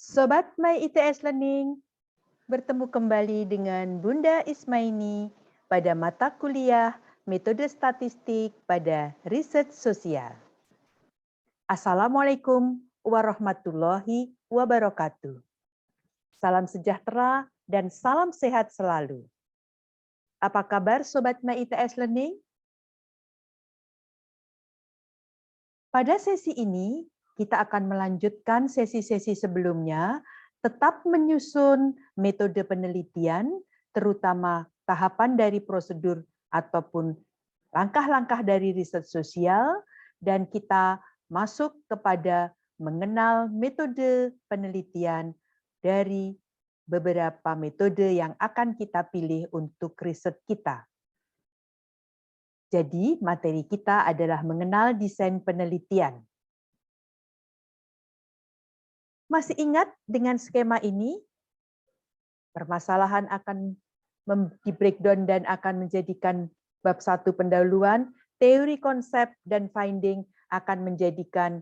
Sobat My ITS Learning, bertemu kembali dengan Bunda Ismaini pada mata kuliah Metode Statistik pada Riset Sosial. Assalamualaikum warahmatullahi wabarakatuh. Salam sejahtera dan salam sehat selalu. Apa kabar Sobat My ITS Learning? Pada sesi ini, kita akan melanjutkan sesi-sesi sebelumnya, tetap menyusun metode penelitian, terutama tahapan dari prosedur ataupun langkah-langkah dari riset sosial, dan kita masuk kepada mengenal metode penelitian dari beberapa metode yang akan kita pilih untuk riset kita. Jadi, materi kita adalah mengenal desain penelitian. Masih ingat dengan skema ini? Permasalahan akan di-breakdown dan akan menjadikan bab 1 pendahuluan, teori konsep dan finding akan menjadikan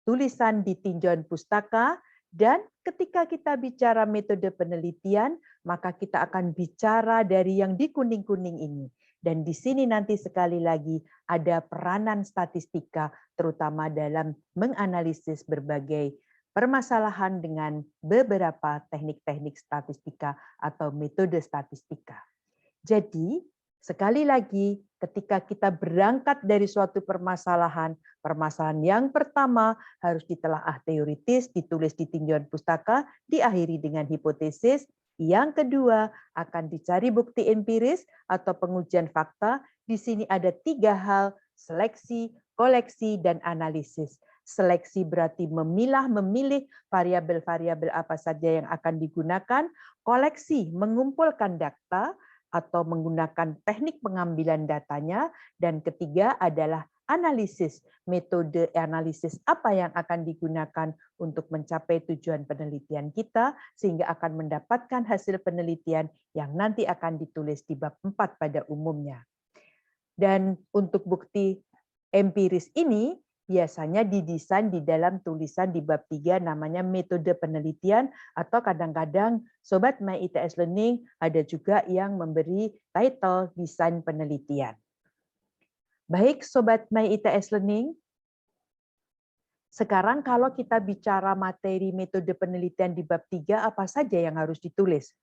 tulisan di tinjauan pustaka, dan ketika kita bicara metode penelitian, maka kita akan bicara dari yang di kuning-kuning ini. Dan di sini nanti sekali lagi ada peranan statistika, terutama dalam menganalisis berbagai permasalahan dengan beberapa teknik-teknik statistika atau metode statistika. Jadi, sekali lagi, ketika kita berangkat dari suatu permasalahan yang pertama harus ditelaah teoritis, ditulis di tinjauan pustaka, diakhiri dengan hipotesis. Yang kedua, akan dicari bukti empiris atau pengujian fakta. Di sini ada 3 hal, seleksi, koleksi, dan analisis. Seleksi berarti memilih variabel-variabel apa saja yang akan digunakan. Koleksi, mengumpulkan data atau menggunakan teknik pengambilan datanya. Dan ketiga adalah analisis, metode analisis apa yang akan digunakan untuk mencapai tujuan penelitian kita, sehingga akan mendapatkan hasil penelitian yang nanti akan ditulis di bab 4 pada umumnya. Dan untuk bukti empiris ini biasanya didesain di dalam tulisan di bab 3 namanya metode penelitian, atau kadang-kadang Sobat My ITS Learning ada juga yang memberi title desain penelitian. Baik Sobat My ITS Learning, sekarang kalau kita bicara materi metode penelitian di bab 3, apa saja yang harus ditulis?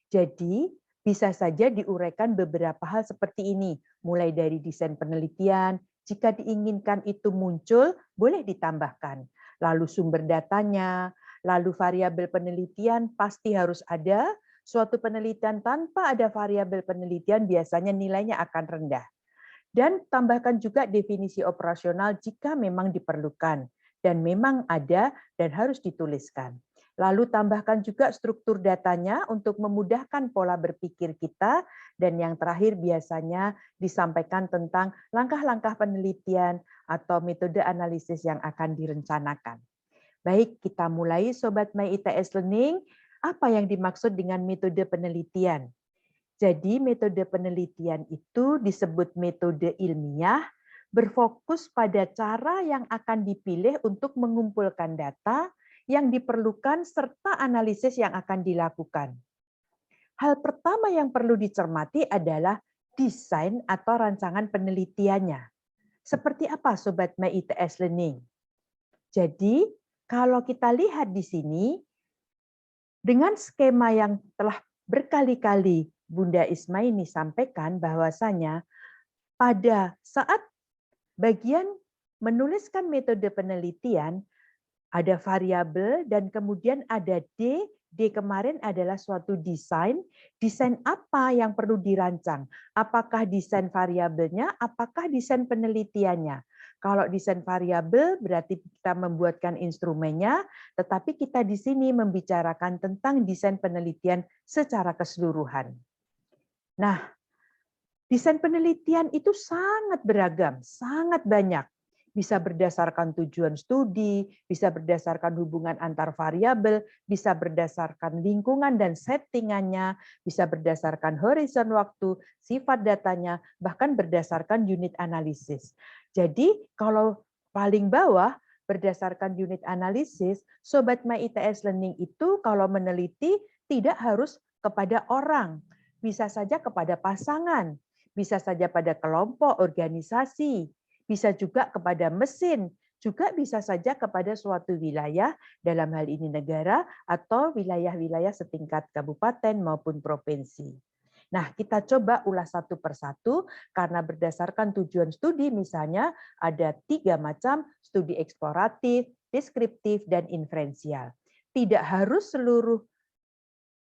Jadi, bisa saja diuraikan beberapa hal seperti ini, mulai dari desain penelitian, jika diinginkan itu muncul, boleh ditambahkan. Lalu sumber datanya, lalu variabel penelitian pasti harus ada. Suatu penelitian tanpa ada variabel penelitian biasanya nilainya akan rendah. Dan tambahkan juga definisi operasional jika memang diperlukan dan memang ada dan harus dituliskan. Lalu tambahkan juga struktur datanya untuk memudahkan pola berpikir kita, dan yang terakhir biasanya disampaikan tentang langkah-langkah penelitian atau metode analisis yang akan direncanakan. Baik, kita mulai Sobat My ITS Learning. Apa yang dimaksud dengan metode penelitian? Jadi metode penelitian itu disebut metode ilmiah, berfokus pada cara yang akan dipilih untuk mengumpulkan data yang diperlukan serta analisis yang akan dilakukan. Hal pertama yang perlu dicermati adalah desain atau rancangan penelitiannya. Seperti apa Sobat My ITS Learning? Jadi kalau kita lihat di sini, dengan skema yang telah berkali-kali Bunda Ismaini sampaikan bahwasanya pada saat bagian menuliskan metode penelitian ada variabel dan kemudian ada D. D kemarin adalah suatu desain. Desain apa yang perlu dirancang? Apakah desain variabelnya? Apakah desain penelitiannya? Kalau desain variabel berarti kita membuatkan instrumennya, tetapi kita di sini membicarakan tentang desain penelitian secara keseluruhan. Nah, desain penelitian itu sangat beragam, sangat banyak. Bisa berdasarkan tujuan studi, bisa berdasarkan hubungan antar variabel, bisa berdasarkan lingkungan dan settingannya, bisa berdasarkan horizon waktu, sifat datanya, bahkan berdasarkan unit analisis. Jadi kalau paling bawah, berdasarkan unit analisis, Sobat My ITS Learning itu kalau meneliti tidak harus kepada orang, bisa saja kepada pasangan, bisa saja pada kelompok, organisasi, bisa juga kepada mesin, juga bisa saja kepada suatu wilayah, dalam hal ini negara, atau wilayah-wilayah setingkat kabupaten maupun provinsi. Nah, kita coba ulas satu persatu, karena berdasarkan tujuan studi misalnya ada 3 macam, studi eksploratif, deskriptif, dan inferensial. Tidak harus seluruh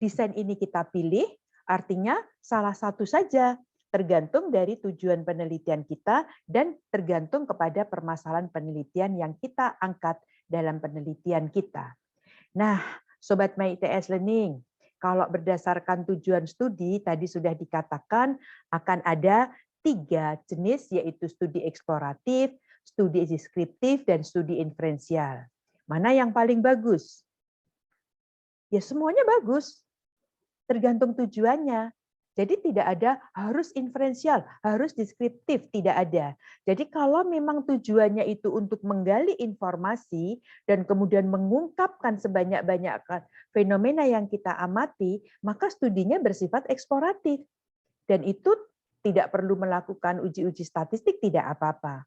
desain ini kita pilih, artinya salah satu saja, tergantung dari tujuan penelitian kita dan tergantung kepada permasalahan penelitian yang kita angkat dalam penelitian kita. Nah, Sobat My ITS Learning, kalau berdasarkan tujuan studi, tadi sudah dikatakan akan ada 3 jenis, yaitu studi eksploratif, studi deskriptif, dan studi inferensial. Mana yang paling bagus? Ya semuanya bagus, tergantung tujuannya. Jadi tidak ada harus inferensial, harus deskriptif, tidak ada. Jadi kalau memang tujuannya itu untuk menggali informasi dan kemudian mengungkapkan sebanyak-banyak fenomena yang kita amati, maka studinya bersifat eksploratif. Dan itu tidak perlu melakukan uji-uji statistik, tidak apa-apa.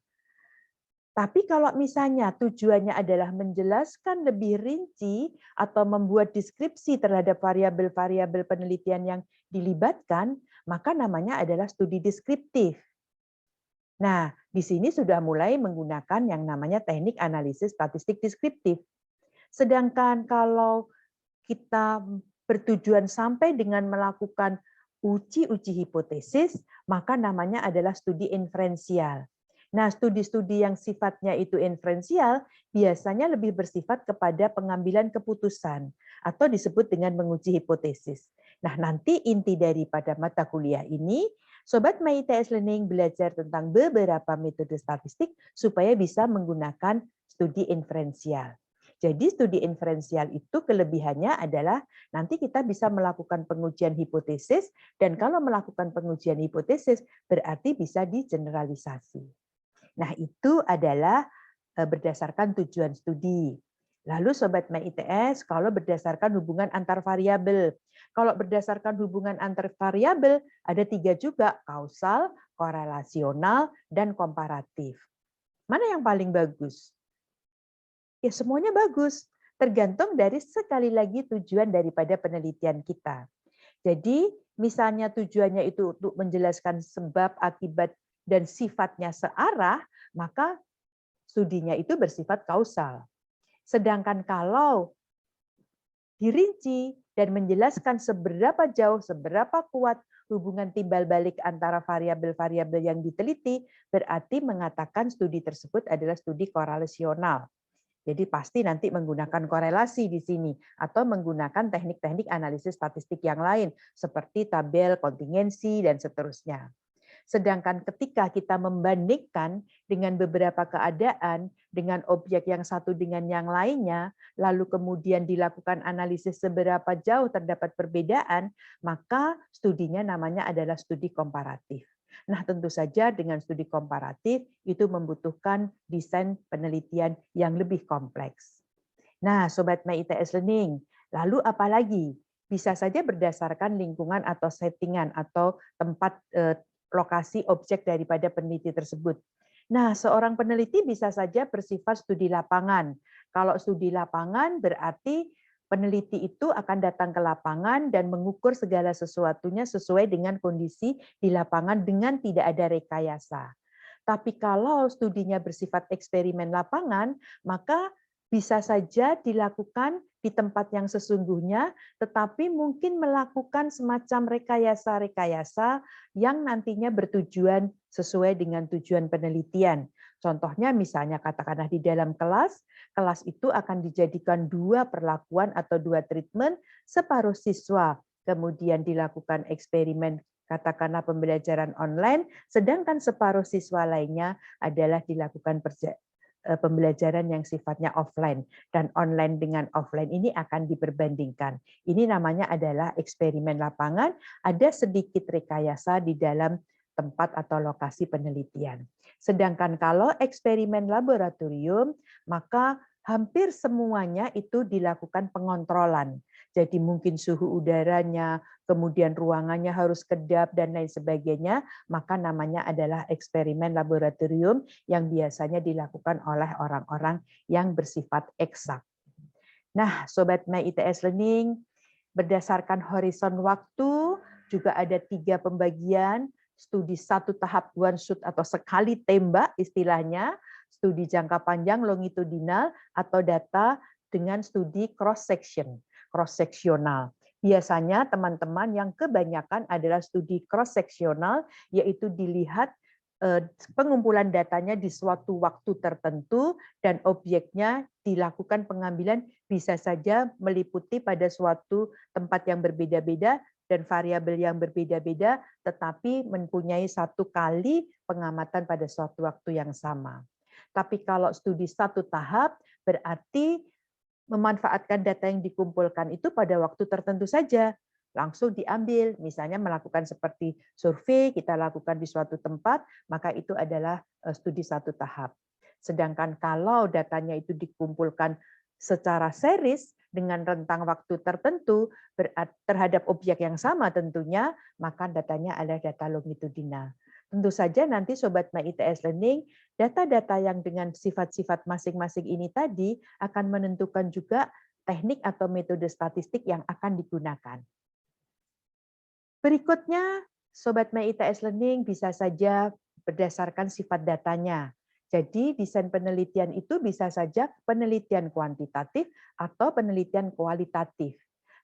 Tapi kalau misalnya tujuannya adalah menjelaskan lebih rinci atau membuat deskripsi terhadap variabel-variabel penelitian yang dilibatkan, maka namanya adalah studi deskriptif. Nah, di sini sudah mulai menggunakan yang namanya teknik analisis statistik deskriptif. Sedangkan kalau kita bertujuan sampai dengan melakukan uji-uji hipotesis, maka namanya adalah studi inferensial. Nah, studi-studi yang sifatnya itu inferensial biasanya lebih bersifat kepada pengambilan keputusan atau disebut dengan menguji hipotesis. Nah, nanti inti daripada mata kuliah ini, Sobat My ITS Learning belajar tentang beberapa metode statistik supaya bisa menggunakan studi inferensial. Jadi studi inferensial itu kelebihannya adalah nanti kita bisa melakukan pengujian hipotesis, dan kalau melakukan pengujian hipotesis berarti bisa digeneralisasi. Nah, itu adalah berdasarkan tujuan studi. Lalu Sobat My ITS, kalau berdasarkan hubungan antar variabel. Kalau berdasarkan hubungan antar variabel, ada 3 juga, kausal, korelasional, dan komparatif. Mana yang paling bagus? Ya semuanya bagus, tergantung dari sekali lagi tujuan daripada penelitian kita. Jadi misalnya tujuannya itu untuk menjelaskan sebab, akibat, dan sifatnya searah, maka studinya itu bersifat kausal. Sedangkan kalau dirinci dan menjelaskan seberapa jauh, seberapa kuat hubungan timbal balik antara variabel-variabel yang diteliti, berarti mengatakan studi tersebut adalah studi korelasional. Jadi pasti nanti menggunakan korelasi di sini atau menggunakan teknik-teknik analisis statistik yang lain seperti tabel kontingensi dan seterusnya. Sedangkan ketika kita membandingkan dengan beberapa keadaan dengan objek yang satu dengan yang lainnya, lalu kemudian dilakukan analisis seberapa jauh terdapat perbedaan, maka studinya namanya adalah studi komparatif. Nah, tentu saja dengan studi komparatif itu membutuhkan desain penelitian yang lebih kompleks. Nah, Sobat My ITS Learning, lalu apa lagi? Bisa saja berdasarkan lingkungan atau settingan atau tempat lokasi objek daripada peneliti tersebut. Nah, seorang peneliti bisa saja bersifat studi lapangan. Kalau studi lapangan berarti peneliti itu akan datang ke lapangan dan mengukur segala sesuatunya sesuai dengan kondisi di lapangan dengan tidak ada rekayasa. Tapi kalau studinya bersifat eksperimen lapangan, maka bisa saja dilakukan di tempat yang sesungguhnya, tetapi mungkin melakukan semacam rekayasa-rekayasa yang nantinya bertujuan sesuai dengan tujuan penelitian. Contohnya misalnya katakanlah di dalam kelas, kelas itu akan dijadikan 2 perlakuan atau 2 treatment, separuh siswa kemudian dilakukan eksperimen katakanlah pembelajaran online, sedangkan separuh siswa lainnya adalah dilakukan pembelajaran yang sifatnya offline, dan online dengan offline ini akan diperbandingkan. Ini namanya adalah eksperimen lapangan, ada sedikit rekayasa di dalam tempat atau lokasi penelitian. Sedangkan kalau eksperimen laboratorium, maka hampir semuanya itu dilakukan pengontrolan. Jadi mungkin suhu udaranya, kemudian ruangannya harus kedap, dan lain sebagainya, maka namanya adalah eksperimen laboratorium yang biasanya dilakukan oleh orang-orang yang bersifat eksak. Nah, Sobat My ITS Learning, berdasarkan horizon waktu, juga ada 3 pembagian, studi 1 tahap one shot atau sekali tembak istilahnya, studi jangka panjang longitudinal, atau data dengan studi cross-seksional. Biasanya teman-teman yang kebanyakan adalah studi cross-seksional, yaitu dilihat pengumpulan datanya di suatu waktu tertentu dan objeknya dilakukan pengambilan bisa saja meliputi pada suatu tempat yang berbeda-beda dan variabel yang berbeda-beda, tetapi mempunyai satu kali pengamatan pada suatu waktu yang sama. Tapi kalau studi 1 tahap berarti memanfaatkan data yang dikumpulkan itu pada waktu tertentu saja, langsung diambil, misalnya melakukan seperti survei, kita lakukan di suatu tempat, maka itu adalah studi 1 tahap. Sedangkan kalau datanya itu dikumpulkan secara series dengan rentang waktu tertentu terhadap objek yang sama tentunya, maka datanya adalah data longitudinal. Tentu saja nanti Sobat My ITS Learning, data-data yang dengan sifat-sifat masing-masing ini tadi akan menentukan juga teknik atau metode statistik yang akan digunakan. Berikutnya, Sobat My ITS Learning bisa saja berdasarkan sifat datanya. Jadi desain penelitian itu bisa saja penelitian kuantitatif atau penelitian kualitatif.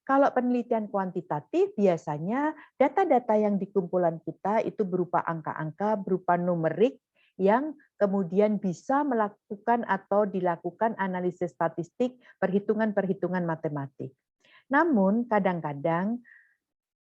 Kalau penelitian kuantitatif biasanya data-data yang dikumpulan kita itu berupa angka-angka, berupa numerik yang kemudian bisa melakukan atau dilakukan analisis statistik, perhitungan-perhitungan matematik. Namun kadang-kadang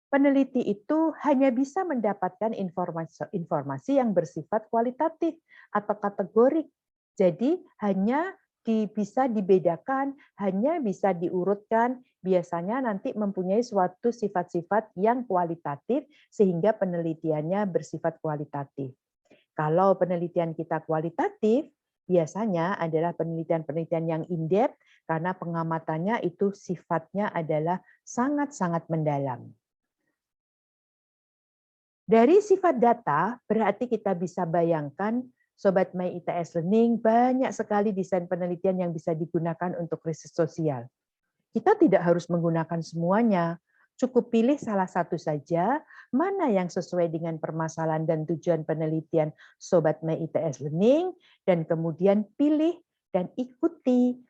peneliti itu hanya bisa mendapatkan informasi yang bersifat kualitatif atau kategorik. Jadi hanya bisa dibedakan, hanya bisa diurutkan, biasanya nanti mempunyai suatu sifat-sifat yang kualitatif sehingga penelitiannya bersifat kualitatif. Kalau penelitian kita kualitatif, biasanya adalah penelitian-penelitian yang in-depth karena pengamatannya itu sifatnya adalah sangat-sangat mendalam. Dari sifat data, berarti kita bisa bayangkan, Sobat My ITS Learning, banyak sekali desain penelitian yang bisa digunakan untuk riset sosial. Kita tidak harus menggunakan semuanya, cukup pilih salah satu saja, mana yang sesuai dengan permasalahan dan tujuan penelitian Sobat My ITS Learning, dan kemudian pilih dan ikuti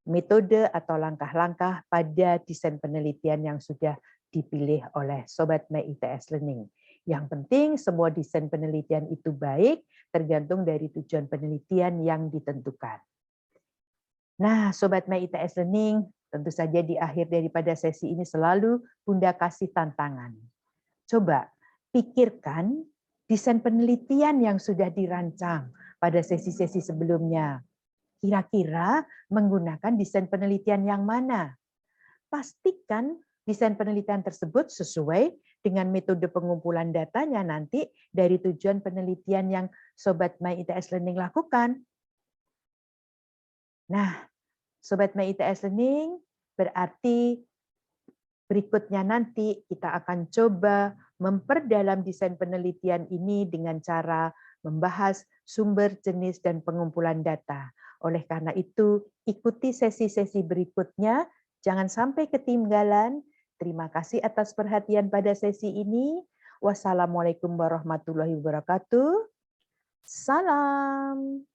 metode atau langkah-langkah pada desain penelitian yang sudah dipilih oleh Sobat My ITS Learning. Yang penting semua desain penelitian itu baik, tergantung dari tujuan penelitian yang ditentukan. Nah, Sobat My ITS Learning, tentu saja di akhir daripada sesi ini selalu Bunda kasih tantangan. Coba pikirkan desain penelitian yang sudah dirancang pada sesi-sesi sebelumnya. Kira-kira menggunakan desain penelitian yang mana? Pastikan desain penelitian tersebut sesuai dengan metode pengumpulan datanya nanti dari tujuan penelitian yang Sobat My ITS Learning lakukan. Nah, Sobat My ITS Learning, berarti berikutnya nanti kita akan coba memperdalam desain penelitian ini dengan cara membahas sumber, jenis, dan pengumpulan data. Oleh karena itu, ikuti sesi-sesi berikutnya, jangan sampai ketinggalan. Terima kasih atas perhatian pada sesi ini. Wassalamualaikum warahmatullahi wabarakatuh. Salam.